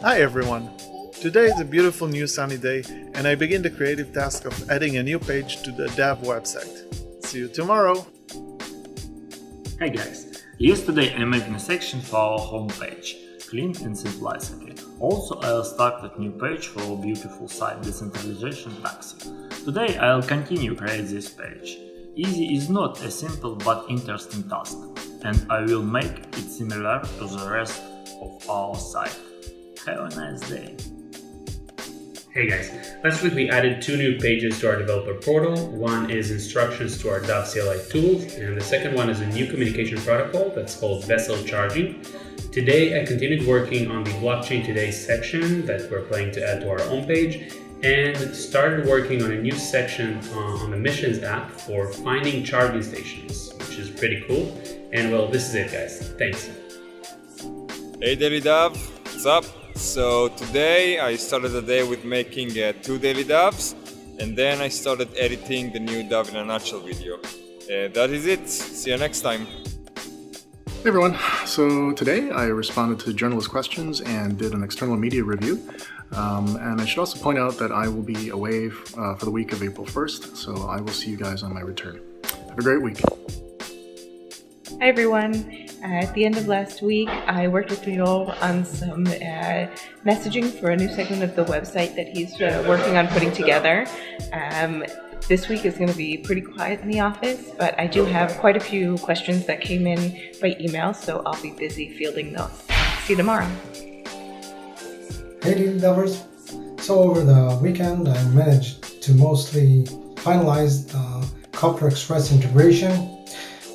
Hi everyone! Today is a beautiful new sunny day and I begin the creative task of adding a new page to the DAV website. See you tomorrow! Hey guys! Yesterday I made a section for our homepage, clean and simplicity. Also I'll start a new page for our beautiful site Decentralization Taxi. Today I'll continue create this page. Easy is not a simple but interesting task, and I will make it similar to the rest of our site. Have a nice day. Hey guys, last week we added two new pages to our developer portal. One is instructions to our DAV CLI tools, and the second one is a new communication protocol that's called Vessel Charging. Today I continued working on the Blockchain Today section that we're planning to add to our homepage, and started working on a new section on the Missions app for finding charging stations, which is pretty cool. And well, this is it guys. Thanks. Hey DailyDAV, what's up? So today I started the day with making 2 DailyDAVs, and then I started editing the new DAV in a nutshell video. That is it. See you next time. Hey everyone, so today I responded to journalist questions and did an external media review. And I should also point out that I will be away for the week of April 1st, so I will see you guys on my return. Have a great week. Hi everyone. At the end of last week, I worked with Mule on some messaging for a new segment of the website that he's working on putting together. This week is going to be pretty quiet in the office, but I do have quite a few questions that came in by email, so I'll be busy fielding those. See you tomorrow. Hey DailyDAVers! So over the weekend I managed to mostly finalize the Copter Express integration.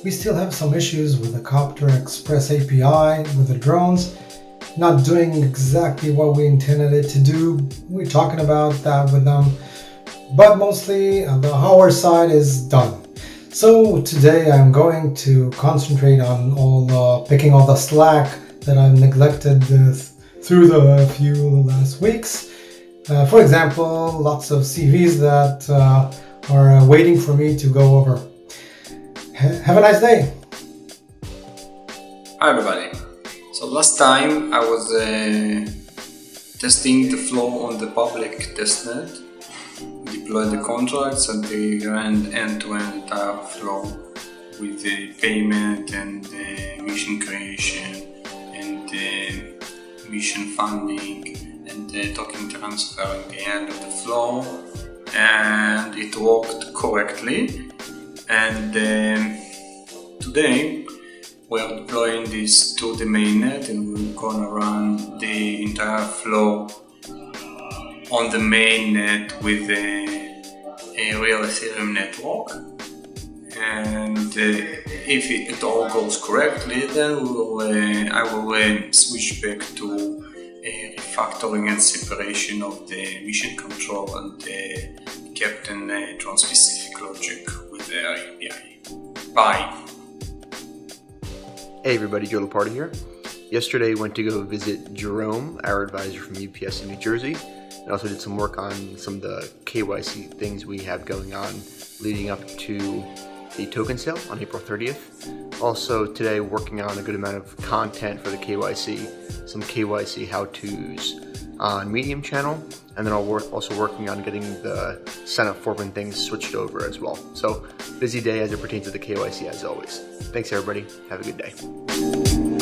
We still have some issues with the Copter Express API with the drones, not doing exactly what we intended it to do. We're talking about that with them, but mostly our side is done. So today I'm going to concentrate on picking all the slack that I've neglected through the few last weeks. For example, lots of CVs that are waiting for me to go over. Have a nice day! Hi everybody! So last time I was testing the flow on the public testnet. We deployed the contracts and they ran end-to-end entire flow with the payment and the mission creation and the mission funding and the token transfer at the end of the flow, and it worked correctly. And today we are deploying this to the mainnet, and we're gonna run the entire flow on the mainnet with a real Ethereum network. And if it all goes correctly, then I will switch back to refactoring and separation of the mission control and the Captain drone-specific logic with the API. Bye! Hey everybody, Joe Laparty here. Yesterday went to go visit Jerome, our advisor from UPS in New Jersey, and also did some work on some of the KYC things we have going on leading up to the token sale on April 30th. Also today working on a good amount of content for the KYC, some KYC how-tos on Medium channel, and then also working on getting the sign-up form and things switched over as well. So busy day as it pertains to the KYC as always. Thanks everybody, have a good day.